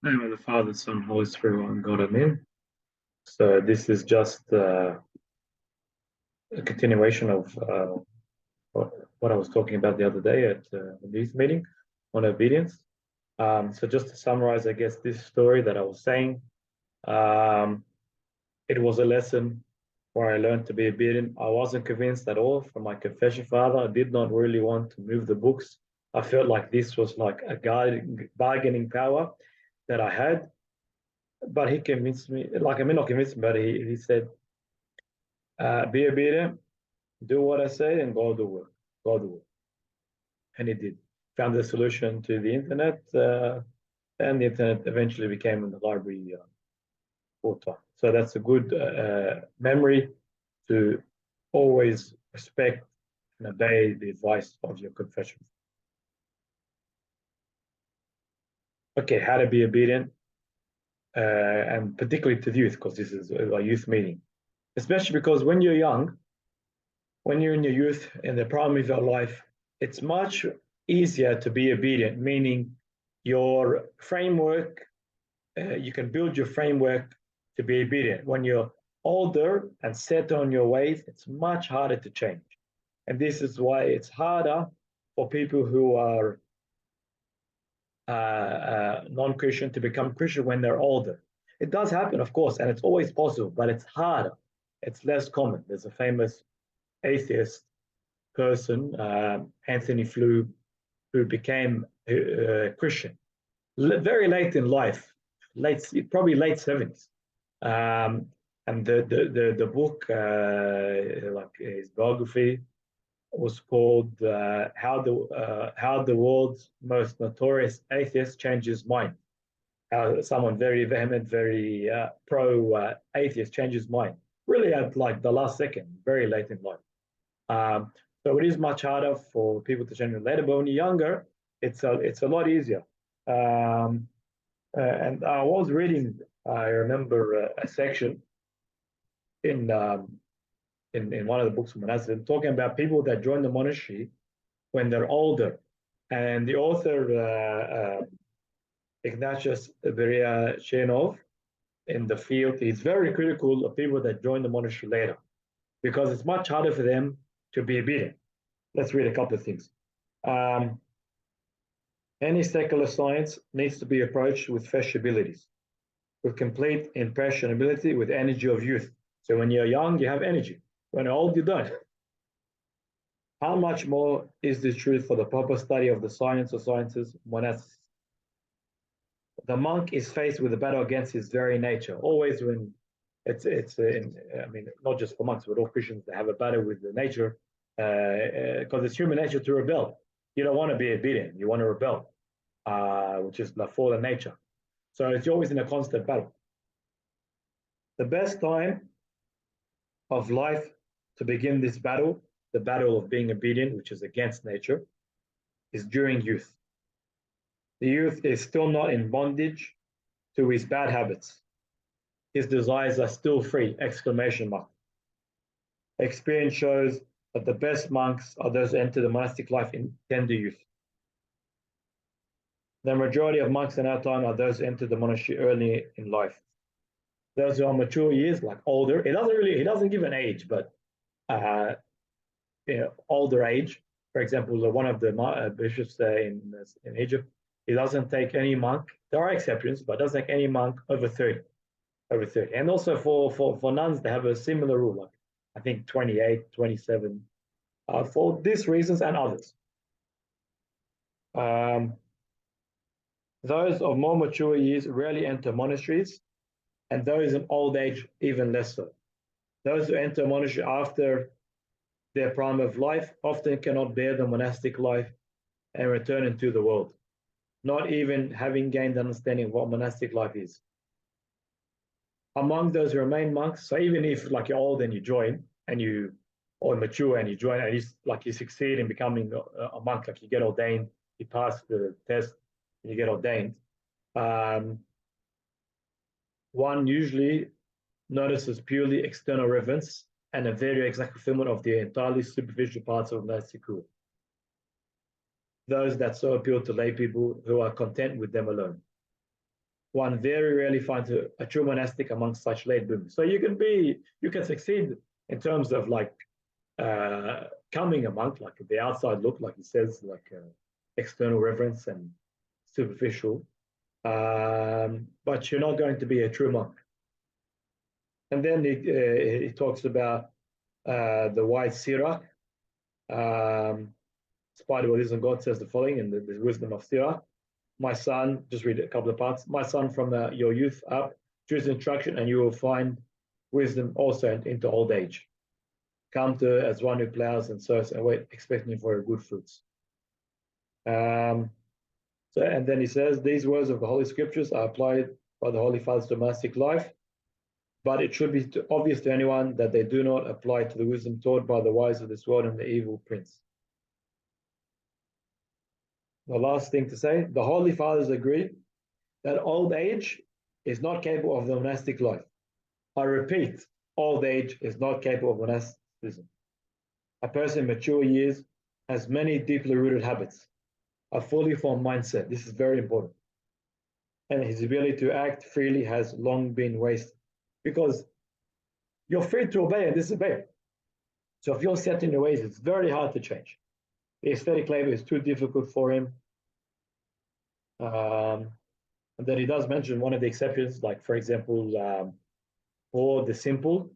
Name of the Father, Son, Holy Spirit, one God, Amen. So this is just a continuation of what I was talking about the other day at the youth meeting on obedience. So just to summarize, I guess this story that I was saying, um, it was a lesson where I learned to be obedient. I wasn't convinced at all from my confession father. I did not really want to move the books. I felt like this was like a bargaining power that I had, but he convinced me, like I mean, not convinced me, but he said, be obedient, do what I say, and go do work. Go do work. And he did. Found the solution to the internet, and the internet eventually became in the library full time. So that's a good memory to always respect and obey the advice of your confession. Okay, how to be obedient, and particularly to the youth, because this is a youth meeting, especially because when you're young, when you're in your youth, in the prime of your life, it's much easier to be obedient, meaning your framework, you can build your framework to be obedient. When you're older and set on your ways, it's much harder to change. And this is why it's harder for people who are non-Christian to become Christian when they're older. It does happen, of course, and it's always possible, but it's harder. It's less common. There's a famous atheist person, Anthony Flew, who became Christian very late in life, probably late 70s. Um, and the book, like his biography, was called How the World's Most Notorious Atheist Changed His Mind. How someone very vehement, very pro atheist changes mind, really at like the last second, very late in life. Um, so it is much harder for people to change later, but when you're younger, it's a lot easier. Um, and I was reading, I remember a section in, in one of the books from monastic talking about people that join the monastery when they're older. And the author, Ignatius Beria in the field, he's very critical of people that join the monastery later because it's much harder for them to be obedient. Let's read a couple of things. Um, any secular science needs to be approached with fresh abilities, with complete impressionability, with energy of youth. So when you're young, you have energy. When you're old, you don't. How much more is this truth for the proper study of the science or sciences, monastics? The monk is faced with a battle against his very nature. Always when I mean, not just for monks, but all Christians, they have a battle with the nature, because it's human nature to rebel. You don't want to be obedient. You want to rebel, which is the fallen nature. So it's always in a constant battle. The best time of life to begin this battle, the battle of being obedient, which is against nature, is during youth. The youth is still not in bondage to his bad habits. His desires are still free! Exclamation mark. Experience shows that the best monks are those who enter the monastic life in tender youth. The majority of monks in our time are those who enter the monastery early in life. Those who are mature years, like older, he doesn't give an age, but uh, older age. For example, one of the bishops in Egypt, he doesn't take any monk. There are exceptions, but doesn't take any monk over 30. Over 30. And also for nuns, they have a similar rule, like I think 28, 27, for these reasons and others. Those of more mature years rarely enter monasteries, and those in old age even less so. Those who enter a monastery after their prime of life often cannot bear the monastic life and return into the world, not even having gained understanding of what monastic life is. Among those who remain monks, so even if like you're old and you join and you or mature and you join and you succeed in becoming a monk, like you get ordained, you pass the test, and you get ordained. One usually notices purely external reverence and a very exact fulfillment of the entirely superficial parts of monastic rule. Those that so appeal to lay people who are content with them alone. one very rarely finds a true monastic amongst such late bloomers. So you can succeed in terms of like coming a monk, like the outside look, like he says, like external reverence and superficial, but you're not going to be a true monk. And then he talks about the wise Sirach. Spider Wisdom God says the following in the wisdom of Sirach. My son, just read a couple of parts. My son, from your youth up, choose instruction, and you will find wisdom also into old age. Come to as one who plows and sows and wait, expecting for good fruits. And then he says, these words of the Holy Scriptures are applied by the Holy Fathers to monastic life, but it should be obvious to anyone that they do not apply to the wisdom taught by the wise of this world and the evil prince. The last thing to say, the Holy Fathers agree that old age is not capable of the monastic life. I repeat, old age is not capable of monasticism. A person in mature years has many deeply rooted habits, a fully formed mindset. This is very important. And his ability to act freely has long been wasted because you're free to obey and disobey. So if you're set in your ways, it's very hard to change. The aesthetic labor is too difficult for him. And then he does mention one of the exceptions, like, for example, Paul the Simple,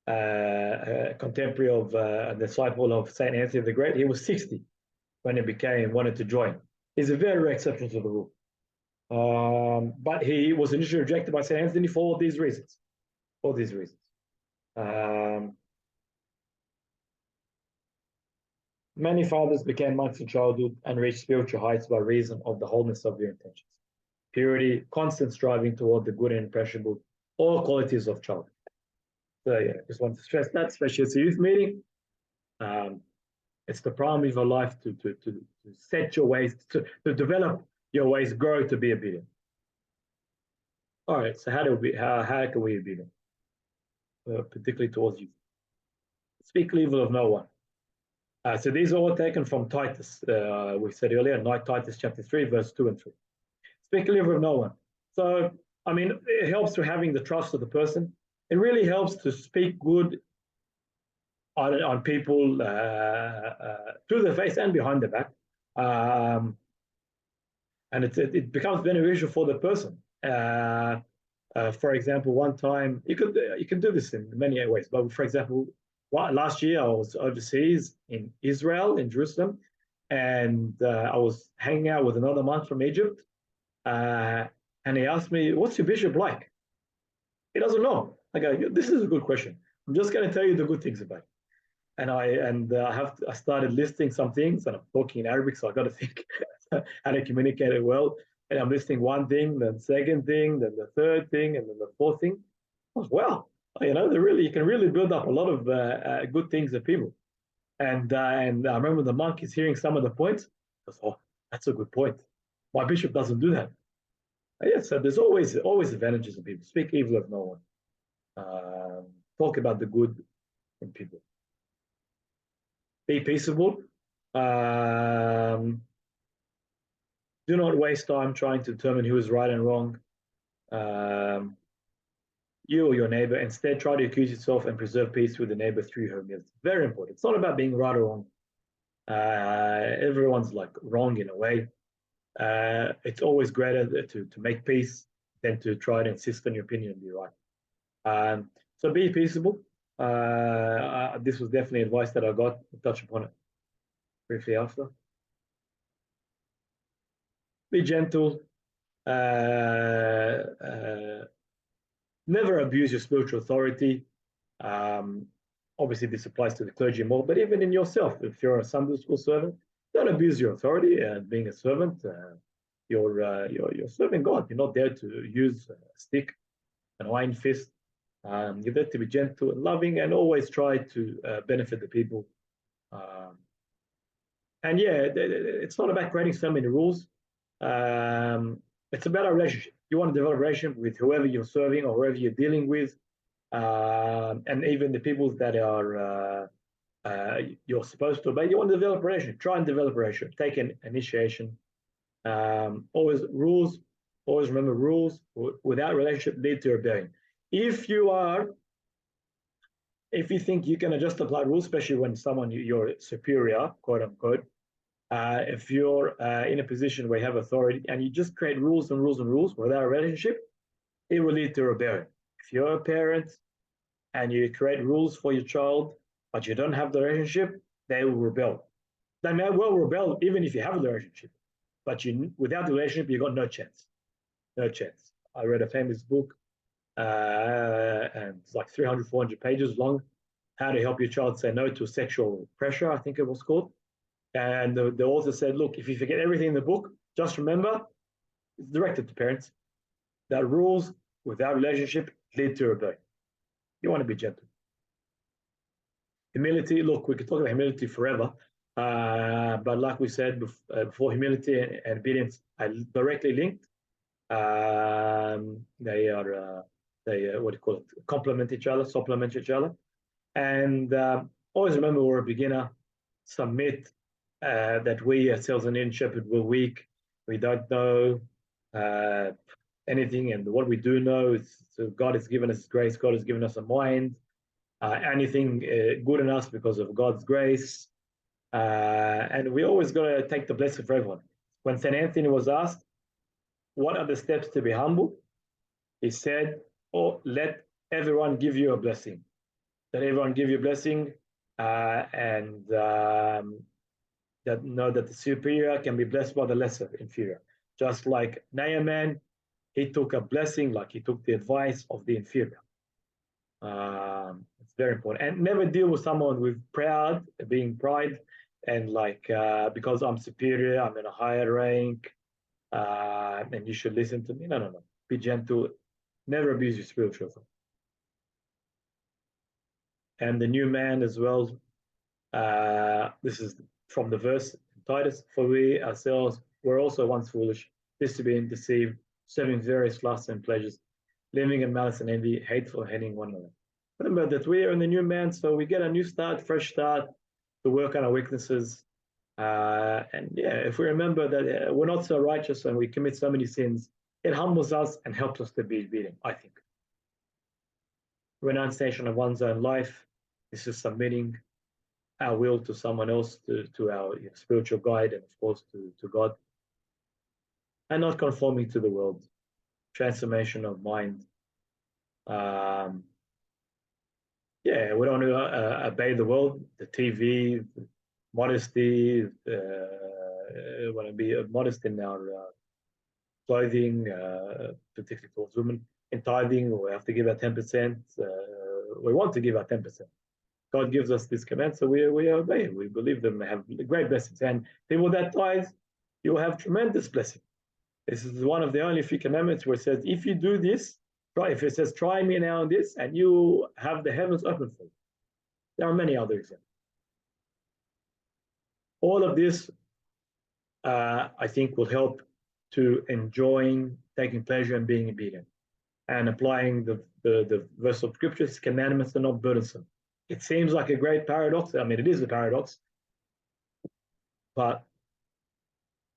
contemporary of a disciple of St. Anthony the Great. He was 60 when he wanted to join. He's a very rare exception to the rule. But he was initially rejected by St. Anthony for all these reasons. For these reasons. Many fathers became monks in childhood and reached spiritual heights by reason of the wholeness of their intentions. Purity, constant striving toward the good and imperishable, all qualities of childhood. So yeah, just want to stress that, especially as a youth meeting. It's the prime of your life to set your ways, to develop your ways, grow to be obedient. All right, so how can we be obedient? Particularly towards youth. Speak evil of no one. So these are all taken from Titus. We said earlier, Titus chapter 3, verse 2 and 3. Speak evil of no one. So, I mean, it helps to having the trust of the person. It really helps to speak good on people to their face and behind their back. And it becomes beneficial for the person. For example, one time, you can do this in many ways, but for example, last year I was overseas in Israel, in Jerusalem, and I was hanging out with another monk from Egypt, and he asked me, "What's your bishop like?" He doesn't know. I go, "This is a good question. I'm just going to tell you the good things about it." And I started listing some things, and I'm talking in Arabic, so I got to think how to communicate it well. And I'm listing one thing, then second thing, then the third thing, and then the fourth thing. I was, wow, you can really build up a lot of good things in people. And I remember the monk is hearing some of the points. He goes, oh, that's a good point. My bishop doesn't do that. Yeah, so there's always advantages in people. Speak evil of no one. Talk about the good in people. Be peaceable. Do not waste time trying to determine who is right and wrong. You or your neighbor. Instead, try to accuse yourself and preserve peace with the neighbor through humility. Very important. It's not about being right or wrong. Everyone's like wrong in a way. It's always greater to make peace than to try to insist on your opinion and be right. So be peaceable. This was definitely advice that I got. I'll touch upon it briefly after. Be gentle. Never abuse your spiritual authority. Obviously, this applies to the clergy more, but even in yourself, if you're a Sunday school servant, don't abuse your authority. Being a servant, you're serving God. You're not there to use a stick and iron fist. You're there to be gentle and loving, and always try to benefit the people. And yeah, it's not about creating so many rules. It's about a relationship. You want to develop a relationship with whoever you're serving or whoever you're dealing with, and even the people that are you're supposed to obey. You want to develop a relationship. Try and develop a relationship. Take an initiation. Always rules Always remember rules without relationship lead to rebellion. If you think you can just apply rules, especially when someone you're superior, quote unquote, if you're in a position where you have authority and you just create rules and rules and rules without a relationship, it will lead to rebellion. If you're a parent and you create rules for your child, but you don't have the relationship, they will rebel. They may well rebel even if you have the relationship, but without the relationship, you got no chance. No chance. I read a famous book, and it's like 300, 400 pages long, How to Help Your Child Say No to Sexual Pressure, I think it was called. And the author said, look, if you forget everything in the book, just remember, it's directed to parents, that rules without relationship lead to rebellion. You want to be gentle. Humility, look, we could talk about humility forever, but like we said before, humility and obedience are directly linked. They are, what do you call it, complement each other, supplement each other. And always remember we're a beginner. Submit that we as sales and Indian Shepherd were weak. We don't know anything, and what we do know is so God has given us grace. God has given us a mind. Anything good in us because of God's grace. And we always got to take the blessing for everyone. When St. Anthony was asked, what are the steps to be humble? He said, oh, let everyone give you a blessing. Let everyone give you a blessing, and that know that the superior can be blessed by the lesser inferior. Just like Naaman, he took a blessing, like he took the advice of the inferior. It's very important. And never deal with someone with being pride, and like, because I'm superior, I'm in a higher rank, and you should listen to me. No. Be gentle. Never abuse your spiritual authority. And the new man as well. This is from the verse in Titus. For we ourselves were also once foolish, disobedient, deceived, serving various lusts and pleasures, living in malice and envy, hateful, hating one another. Remember that we are in the new man, so we get a new start, fresh start to work on our weaknesses. And yeah, if we remember that we're not so righteous and we commit so many sins, it humbles us and helps us to be obedient, I think. Renunciation of one's own life. This is submitting our will to someone else, to our spiritual guide, and of course to God. And not conforming to the world. Transformation of mind. Yeah, we don't want to obey the world, the TV, modesty. We want to be modest in our clothing, particularly towards women. In tithing, we have to give our 10%. We want to give our 10%. God gives us this command, so we obey. We believe them have great blessings. And people that tithe, you will have tremendous blessing. This is one of the only few commandments where it says, if you do this, if it says, try me now on this, and you have the heavens open for you. There are many other examples. All of this, I think, will help to enjoying, taking pleasure in being obedient, and applying the verse of scriptures. Commandments are not burdensome. It seems like a great paradox. I mean, it is a paradox, but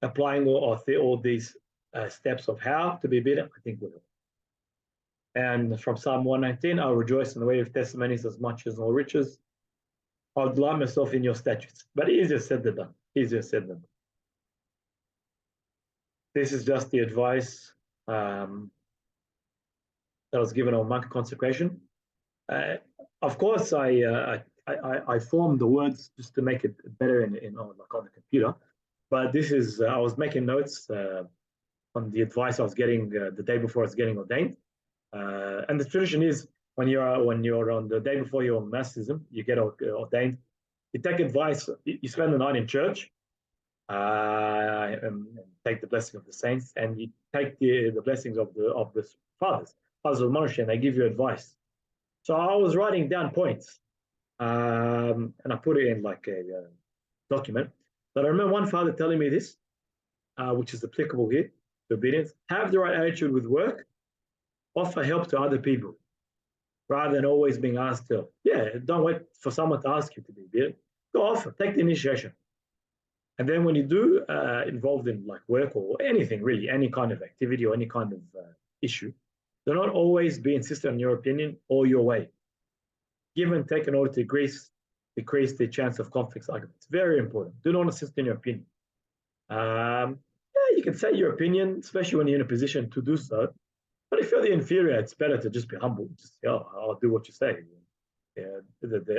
applying all these steps of how to be obedient, I think will help. And from Psalm 119, I'll rejoice in the way of testimonies as much as all riches. I'll delight myself in your statutes. But easier said than done. Easier said than done. This is just the advice that was given on monk consecration. Of course, I formed the words just to make it better on the computer. But this is I was making notes on the advice I was getting the day before I was getting ordained. And the tradition is when you're on the day before your monasticism, you get ordained. You take advice. You spend the night in church, and take the blessing of the saints, and you take the blessings of the fathers of the monastery, and they give you advice. So I was writing down points, and I put it in like a document. But I remember one father telling me this, which is applicable here to obedience: have the right attitude with work. Offer help to other people rather than always being asked to. Yeah, don't wait for someone to ask you to be obedient. Go offer, take the initiation. And then when you do involved in like work or anything really, any kind of activity or any kind of issue, do not always be insistent on your opinion or your way. Give and take in order to decrease the chance of conflicts arguments. Very important. Do not insist on your opinion. Yeah, you can say your opinion, especially when you're in a position to do so. But if you're the inferior, it's better to just be humble. Just say, oh, I'll do what you say. Yeah,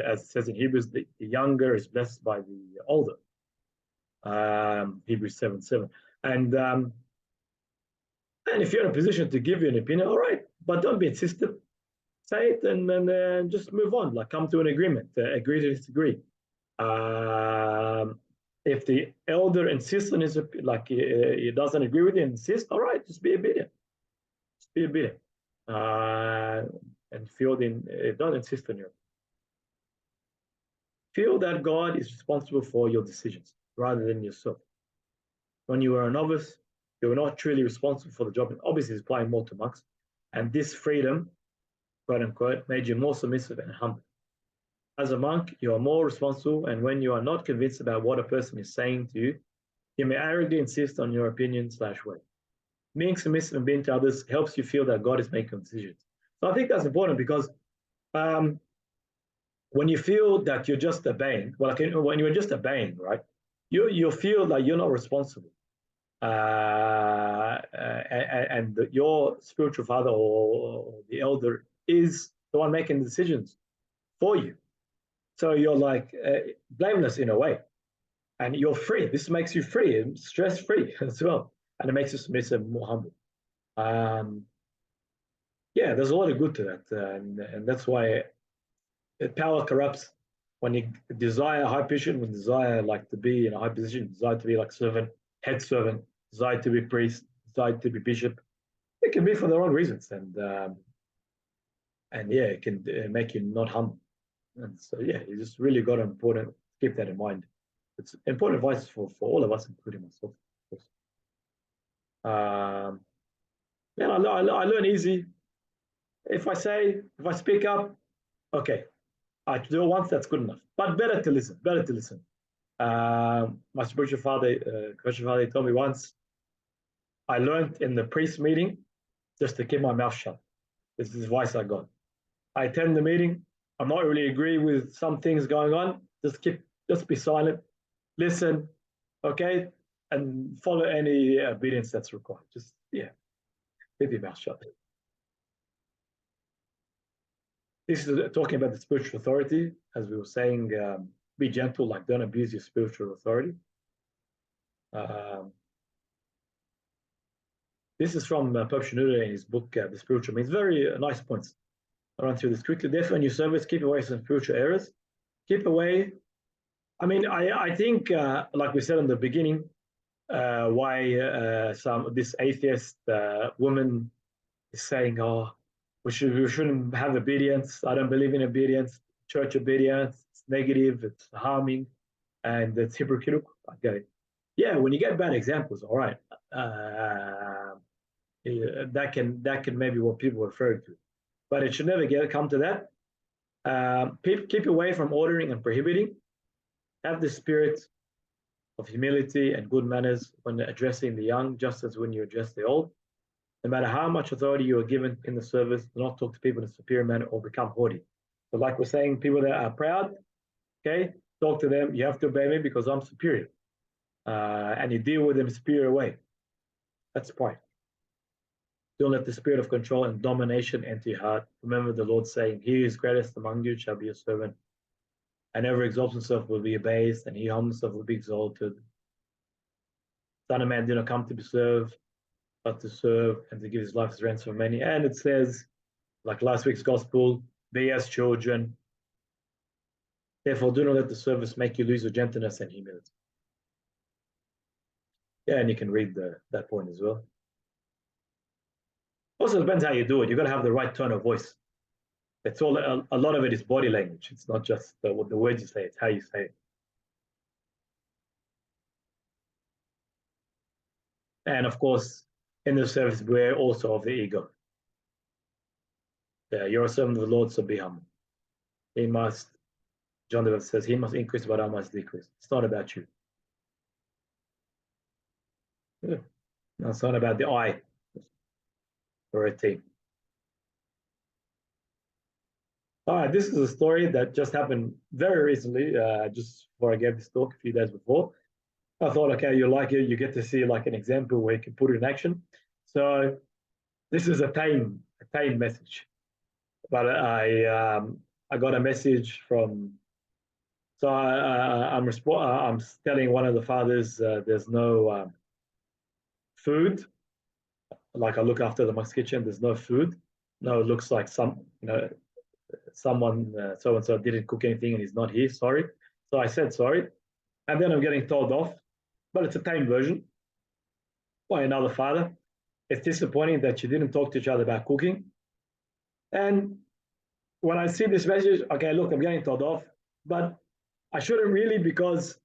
as it says in Hebrews, the younger is blessed by the older. Hebrews 7:7. And if you're in a position to give you an opinion, all right, but don't be insistent. Say it and then just move on. Like come to an agreement. Agree to disagree. If the elder insists on his like he doesn't agree with you, insist. All right, just be obedient. Just be obedient. And don't insist on your. Feel that God is responsible for your decisions rather than yourself. When you were a novice, you were not truly responsible for the job, and obviously it's applying more to monks. And this freedom, quote unquote, made you more submissive and humble. As a monk, you are more responsible, and when you are not convinced about what a person is saying to you, you may arrogantly insist on your opinion/way. Being submissive and being to others helps you feel that God is making decisions. So I think that's important because when you feel that you're just obeying, well, when you're just obeying, right, you feel like you're not responsible. And your spiritual father or the elder is the one making the decisions for you. So you're like blameless in a way, and you're free. This makes you free and stress-free as well, and it makes you submissive and more humble. Yeah, there's a lot of good to that, and that's why power corrupts. When you desire a high position, when you desire like to be in a high position, desire to be like servant, head servant, desire to be priest, desire to be bishop, it can be for the wrong reasons, and yeah, it can make you not humble. And so yeah, you just really got to keep that in mind. It's important advice for all of us, including myself, of course. Yeah, I learn easy. If I speak up, okay, I do it once, that's good enough. But better to listen, better to listen. My spiritual father, told me once, I learned in the priest meeting just to keep my mouth shut. This is the advice I got. I attend the meeting. I'm not really agree with some things going on. Just be silent, listen, okay, and follow any obedience that's required. Just keep your mouth shut. This is talking about the spiritual authority, as we were saying. Be gentle, like don't abuse your spiritual authority. This is from Pope Shenouda in his book, The Spiritual Means. Very nice points. I'll run through this quickly. Therefore, in your service, keep away from spiritual errors. Keep away. I mean, I think, like we said in the beginning, why this atheist woman is saying, "Oh, we shouldn't have obedience. I don't believe in obedience. Church obedience. It's negative. It's harming, and it's hypocritical." I get it. Yeah, when you get bad examples, all right, that can maybe what people are referring to, but it should never come to that. Keep away from ordering and prohibiting. Have the spirit of humility and good manners when addressing the young, just as when you address the old. No matter how much authority you are given in the service, do not talk to people in a superior manner or become haughty. So, like we're saying, people that are proud, okay, talk to them. You have to obey me because I'm superior, and you deal with them in a superior way. That's pride. Don't let the spirit of control and domination enter your heart. Remember the Lord saying, "He who is greatest among you shall be your servant, and whoever exalts himself will be abased, and he who humbles himself will be exalted. Son of Man did not come to be served, but to serve and to give his life as ransom for many." And it says, like last week's gospel, be as children. Therefore, do not let the service make you lose your gentleness and humility. Yeah, and you can read that point as well. Also, depends how you do it. You've got to have the right tone of voice. It's all a lot of it is body language. It's not just the words you say; it's how you say it. And of course, in the service, beware also of the ego. You're a servant of the Lord, so be humble. He must. John the Baptist says he must increase, but I must decrease. It's not about you. Yeah. No, it's not about the I or a team. All right, this is a story that just happened very recently, just before I gave this talk a few days before. I thought, okay, you like it, you get to see like an example where you can put it in action. So this is a pain message, but I got a message from. So I'm telling one of the fathers there's no food. Like I look after the Max kitchen, there's no food. No, it looks like someone so and so didn't cook anything and he's not here. Sorry. So I said sorry, and then I'm getting told off. But it's a tame version by another father. It's disappointing that you didn't talk to each other about cooking. And when I see this message, okay, look, I'm getting told off, but I shouldn't really because,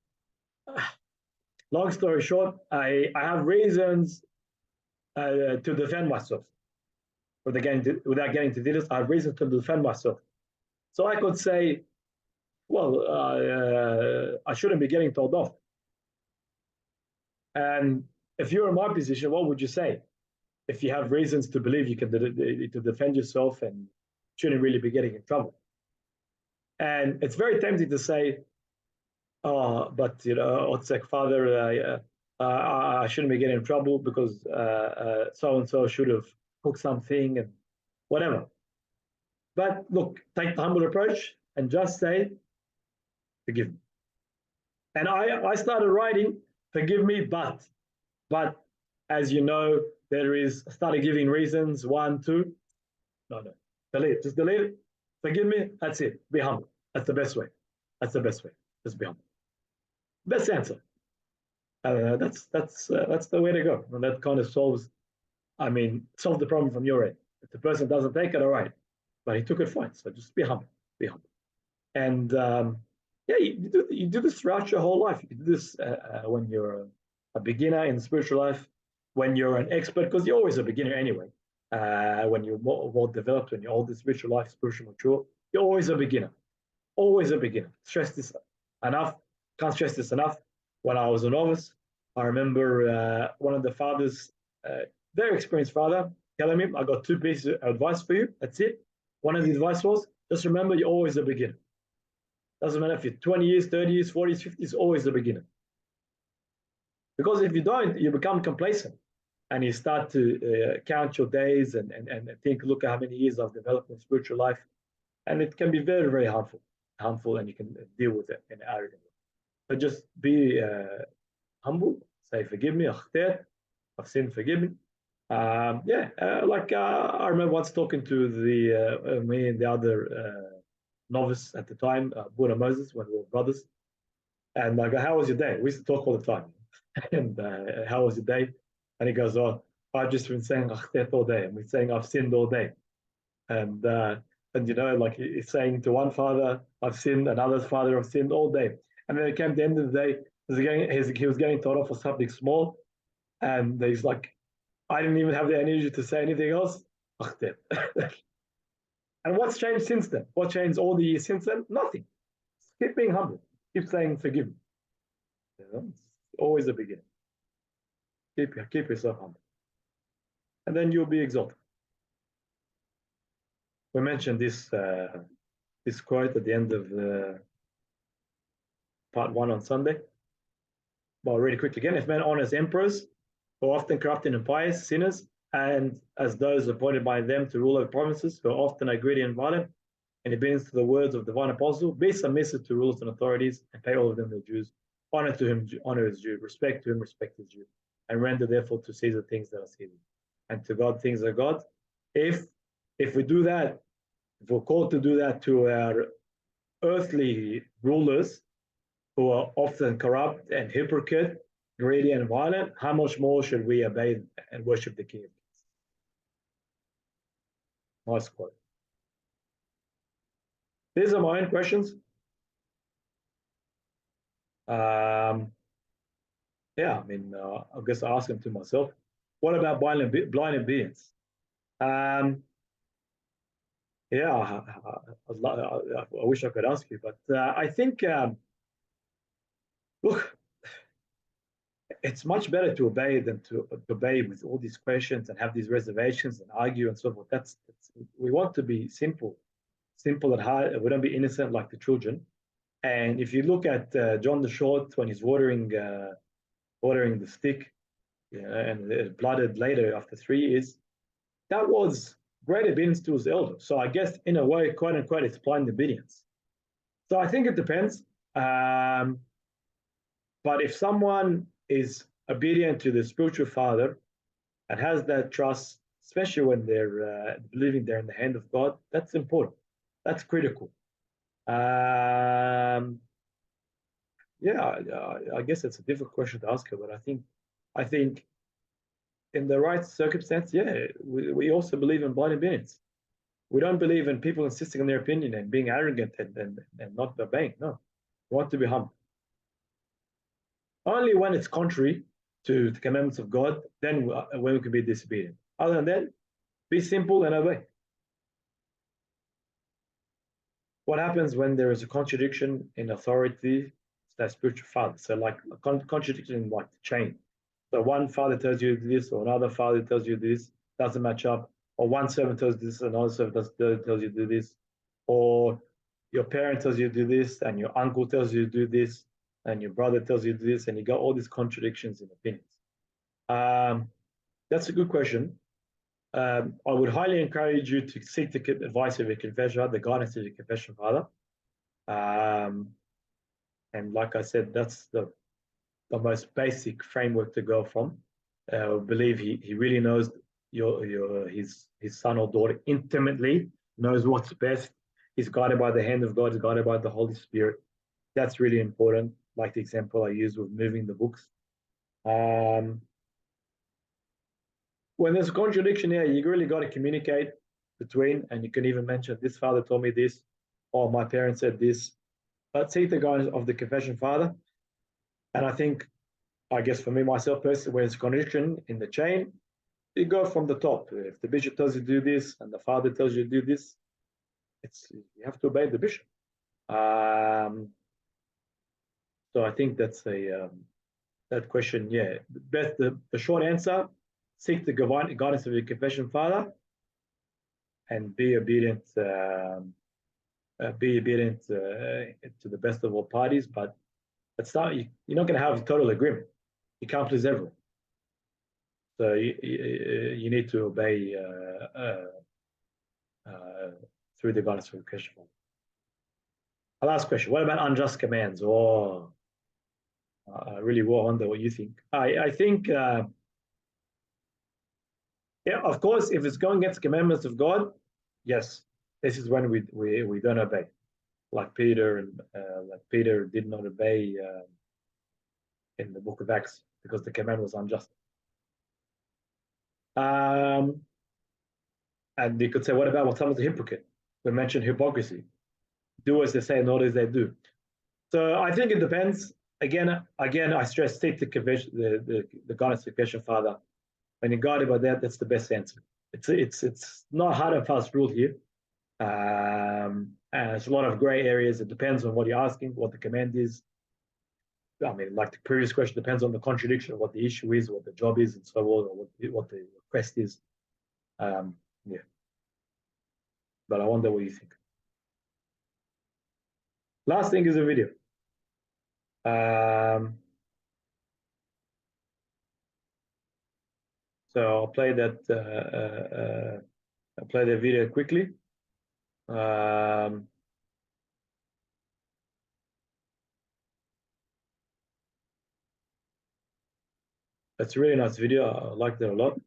long story short, I have reasons to defend myself. Without getting to details, I have reasons to defend myself. So I could say, well, I shouldn't be getting told off. And if you're in my position, what would you say? If you have reasons to believe you can to defend yourself and shouldn't really be getting in trouble. And it's very tempting to say, oh, but it's like father, I shouldn't be getting in trouble because so and so should have cooked something and whatever. But look, take the humble approach and just say, forgive me. And I started writing, forgive me, but as you know, there is started giving reasons, one, two. No, delete it. Just delete it. Forgive me. That's it. Be humble. That's the best way. That's the best way. Just be humble. Best answer. That's the way to go, and that kind of solves. I mean, solve the problem from your end. If the person doesn't take it, all right, but he took it fine. So just be humble. Be humble. And yeah, you do this throughout your whole life. You do this when you're a beginner in spiritual life, when you're an expert, because you're always a beginner anyway. When you're more developed, when you're older, spiritual life, spiritual mature, you're always a beginner. Always a beginner. Stress this enough. Can't stress this enough. When I was a novice, I remember one of the fathers, very experienced father, telling me, I got two pieces of advice for you. That's it. One of the advice was, just remember you're always a beginner. Doesn't matter if you're 20 years, 30 years, 40s, 50s, always a beginner. Because if you don't, you become complacent and you start to count your days and think, look at how many years I've developed in spiritual life. And it can be very, very harmful, and you can deal with it in an arrogant way. But just be humble, say, forgive me, I've sinned, forgive me. I remember once talking to the me and the other novice at the time, Buddha Moses, when we were brothers. And I go, how was your day? We used to talk all the time. And how was your day? And he goes, oh, I've just been saying all day. And we're saying I've sinned all day. And like he's saying to one father, I've sinned, another father, I've sinned all day. And then it came to the end of the day, he was getting told off for something small. And he's like, I didn't even have the energy to say anything else. And what's changed since then? What changed all the years since then? Nothing. Keep being humble. Keep saying forgive me. It's always a beginning. Keep yourself humble. And then you'll be exalted. We mentioned this quote at the end of part one on Sunday. Well, really quickly again, if men honors emperors, who are often corrupt and impious, sinners, and as those appointed by them to rule over provinces, who are often are greedy and violent, in obedience to the words of the divine apostle, be submissive to rulers and authorities, and pay all of them their dues. Honor to him, honor is due. Respect to him, respect is due. And render therefore to Caesar things that are Caesar, and to God things that are God. If we do that, if we're called to do that to our earthly rulers, who are often corrupt and hypocrite, greedy and violent, how much more should we obey and worship the King of Kings? Nice quote. These are my own questions. Yeah, I mean, I guess I ask them to myself. What about blind obedience? Um, yeah, I wish I could ask you, but I think, look, it's much better to obey than to obey with all these questions and have these reservations and argue and so forth. That's we want to be simple at heart. We don't be innocent like the children. And if you look at John the Short when he's watering the stick, and it blooded later after 3 years, that was great obedience to his elder. So I guess in a way, quote unquote, it's blind obedience. So I think it depends. But if someone is obedient to the spiritual father and has that trust, especially when they're believing they're in the hand of God, that's important. That's critical. Yeah, I guess it's a difficult question to ask her, but I think in the right circumstance, yeah, we also believe in blind obedience. We don't believe in people insisting on their opinion and being arrogant and not obeying. No, we want to be humble. Only when it's contrary to the commandments of God, then when we can be disobedient. Other than that, be simple and obey. What happens when there is a contradiction in authority? That spiritual father. So like a contradiction in like the chain. So one father tells you this, or another father tells you this, doesn't match up. Or one servant tells you this, another servant tells you to do this. Or your parent tells you to do this, and your uncle tells you to do this, and your brother tells you to do this, and you got all these contradictions in opinions. That's a good question. I would highly encourage you to seek the advice of your confessor, the guidance of your confession father. And like I said, that's the most basic framework to go from. I believe he really knows his son or daughter intimately, knows what's best. He's guided by the hand of God, he's guided by the Holy Spirit. That's really important, like the example I used with moving the books. When there's a contradiction here, you really got to communicate between, and you can even mention, this father told me this, or my parents said this. But seek the guidance of the confession father. And I guess for me, myself personally, when it's contradiction in the chain, you go from the top. If the bishop tells you to do this and the father tells you to do this, you have to obey the bishop. So I think that's that question. Yeah, the short answer: seek the guidance of your confession father, and be obedient. Be obedient to the best of all parties, but it's not. You're not going to have total agreement. You can't please everyone. So you need to obey through the guidance of your confession father. Last question: what about unjust commands? Oh, I really wonder what you think. I think, yeah, of course, if it's going against the commandments of God, yes, this is when we don't obey, like Peter did not obey in the book of Acts because the command was unjust. And you could say, what about what someone's a hypocrite? We mentioned hypocrisy. Do as they say, not as they do. So I think it depends. Again, I stress take the guidance of the confession father. When you're guided by that, that's the best answer. It's not hard and fast rule here. And there's a lot of gray areas. It depends on what you're asking, what the command is. I mean, like the previous question, depends on the contradiction of what the issue is, what the job is, and so on, or what the request is. Yeah. But I wonder what you think. Last thing is a video. So I'll play that. I'll play the video quickly. It's a really nice video. I liked it a lot.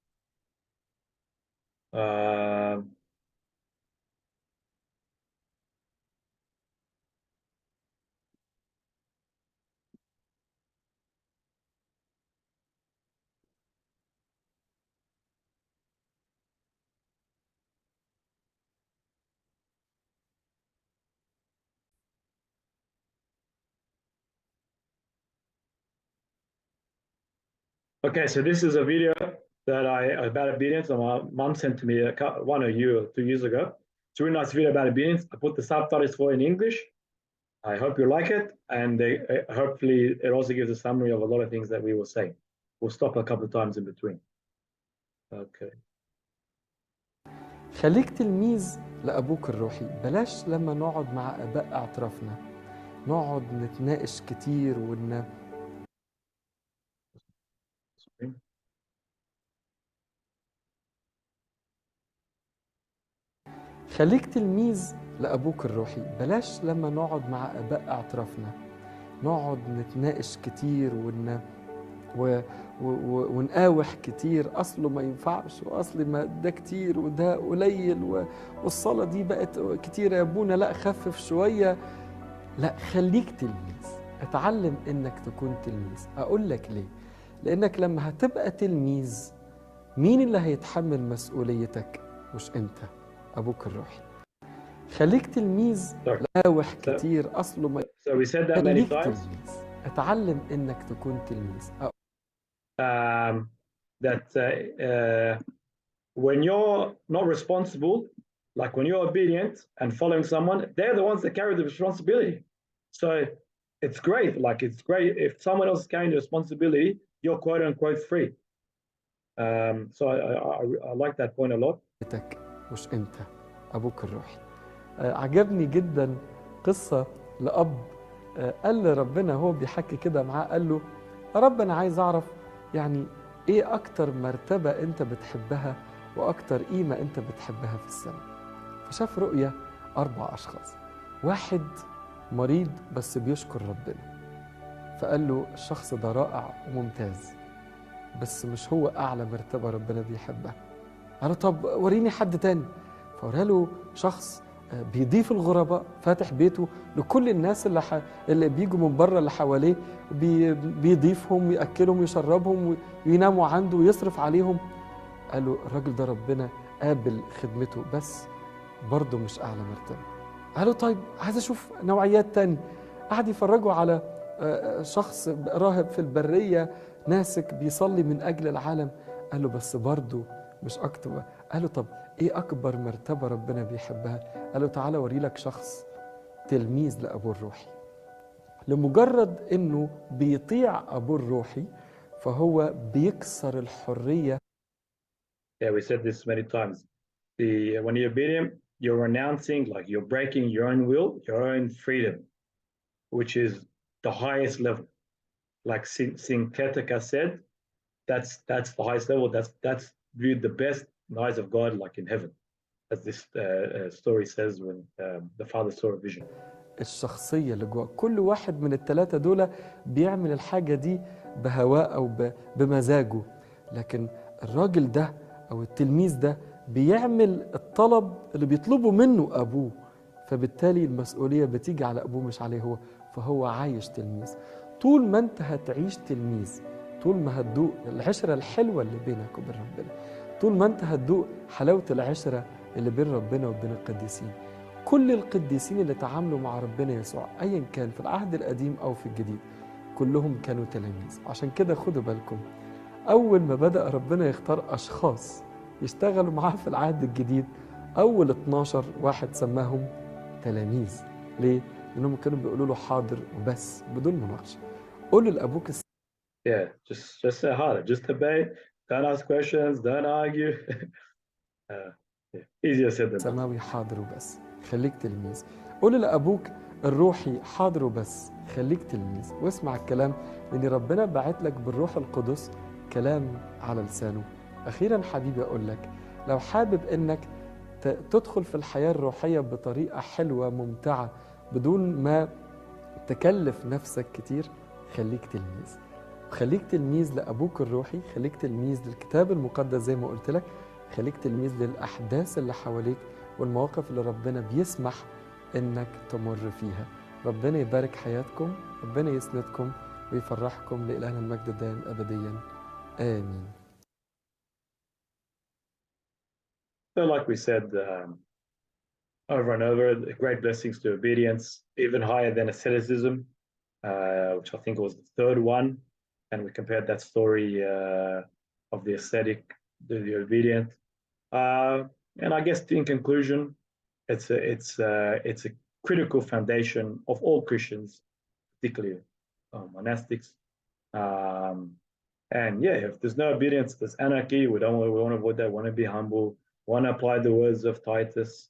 Okay, so this is a video that about obedience. My mom sent to me 1 or 2 years ago. It's a really nice video about obedience. I put the subtitles for in English. I hope you like it, and hopefully it also gives a summary of a lot of things that we were saying. We'll stop a couple of times in between. Okay. خليك تلميذ لأبوك الروحي. بلاش لما نقعد مع آباء اعترافنا نقعد نتناقش كتير خليك تلميذ لأبوك الروحي. بلاش لما نقعد مع آباء اعترافنا نقعد نتناقش كتير ونقاوح كتير، أصله ما ينفعش، وأصل ما ده كتير وده قليل، والصلاة دي بقت كتير يا أبونا، لا خفف شوية. لا، خليك تلميذ، اتعلم إنك تكون تلميذ. أقول لك ليه؟ لأنك لما هتبقى تلميذ مين اللي هيتحمل مسؤوليتك؟ مش أنت، أبوك الروحي. خليك تلميذ قاوح كتير، أصله ما So we said that many خليك times. تلميذ، اتعلم إنك تكون تلميذ. That when you're not responsible, like when you're obedient and following someone, they're the ones that carry the responsibility. So it's great. Like it's great if someone else is carrying the responsibility, you're quote unquote free. So I like that point a lot. مش أنت، أبوك الروحي. عجبني جدا قصة لأب قال لربنا هو بيحكي كده معاه، قال له يا رب أنا عايز أعرف يعني إيه أكتر مرتبة أنت بتحبها وأكتر قيمة أنت بتحبها في السماء. فشاف رؤية 4 أشخاص، واحد مريض بس بيشكر ربنا، فقال له الشخص ده رائع وممتاز بس مش هو أعلى مرتبة ربنا بيحبها. قال له طب وريني حد تاني، فورى له شخص بيضيف الغرباء، فاتح بيته لكل الناس اللي بيجوا من بره اللي حواليه، بيضيفهم ويأكلهم ويشربهم ويناموا عنده ويصرف عليهم. قال له الراجل ده ربنا قابل خدمته بس برضه مش أعلى مرتبة. قال له طيب عايز أشوف نوعيات تاني. قعد يفرجوا على شخص راهب في البرية ناسك بيصلي من أجل العالم. قال له بس برضه مش أكتر. قال له طب إيه أكبر مرتبة ربنا بيحبها؟ قال له تعالى أوري لك شخص تلميذ لأبوه الروحي، لمجرد إنه بيطيع أبوه الروحي فهو بيكسر الحرية. Yeah, we said this many times. When you're obedient, you're renouncing, like you're breaking your own will, your own freedom, which is the highest level. Like Sinketika said, that's the highest level. That's viewed the best in the eyes of God, like in heaven, as this story says when the father saw a vision. الشخصية اللي جوا كل واحد من الثلاثة دول بيعمل الحاجة دي بهواء أو بمزاجه، لكن الراجل ده أو التلميذ ده بيعمل الطلب اللي بيطلبه منه أبوه، فبالتالي المسؤولية بتيجي على أبوه مش عليه هو، فهو عايش تلميذ. طول ما أنت هتعيش تلميذ، طول ما هتدوق العشرة الحلوة اللي بينك وبين ربنا، طول ما أنت هتدوق حلاوة العشرة اللي بين ربنا وبين القديسين. كل القديسين اللي تعاملوا مع ربنا يسوع أيا كان في العهد القديم أو في الجديد كلهم كانوا تلاميذ. عشان كده خدوا بالكم، أول ما بدأ ربنا يختار أشخاص يشتغلوا معاه في العهد الجديد، أول 12 واحد سماهم تلاميذ. ليه؟ لأنهم كانوا بيقولوا له حاضر وبس بدون مناقشة. قول لأبوك Yeah, just say harder, just obey, don't ask questions, don't argue. Easier said than done. السماوي حاضر وبس، خليك تلميذ. قول لأبوك الروحي حاضر وبس، خليك تلميذ. واسمع الكلام، لأن ربنا باعت لك بالروح القدس كلام على لسانه. أخيرا حبيبي أقول لك، لو حابب إنك تدخل في الحياة الروحية بطريقة حلوة ممتعة بدون ما تكلف نفسك كتير، خليك تلميذ. خليك تلميذ لأبوك الروحي، خليك تلميذ للكتاب المقدس زي ما قلت لك، خليك تلميذ للأحداث اللي حواليك والمواقف اللي ربنا بيسمح إنك تمر فيها. ربنا يبارك حياتكم، ربنا يسندكم ويفرحكم، لإلهنا المجد الدائم أبديا آمين. So like we said over and over, great blessings to obedience, even higher than asceticism, which I think was the third one. And we compared that story of the ascetic to the obedient. And I guess in conclusion, it's a critical foundation of all Christians, particularly monastics. And yeah, if there's no obedience, there's anarchy. We want to avoid that. We want to be humble. We want to apply the words of Titus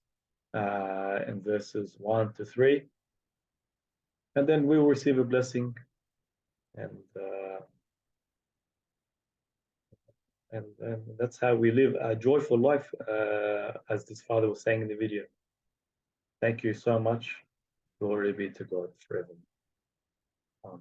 in verses 1 to 3, and then we will receive a blessing. And that's how we live a joyful life, as this father was saying in the video. Thank you so much. Glory be to God forever. Amen.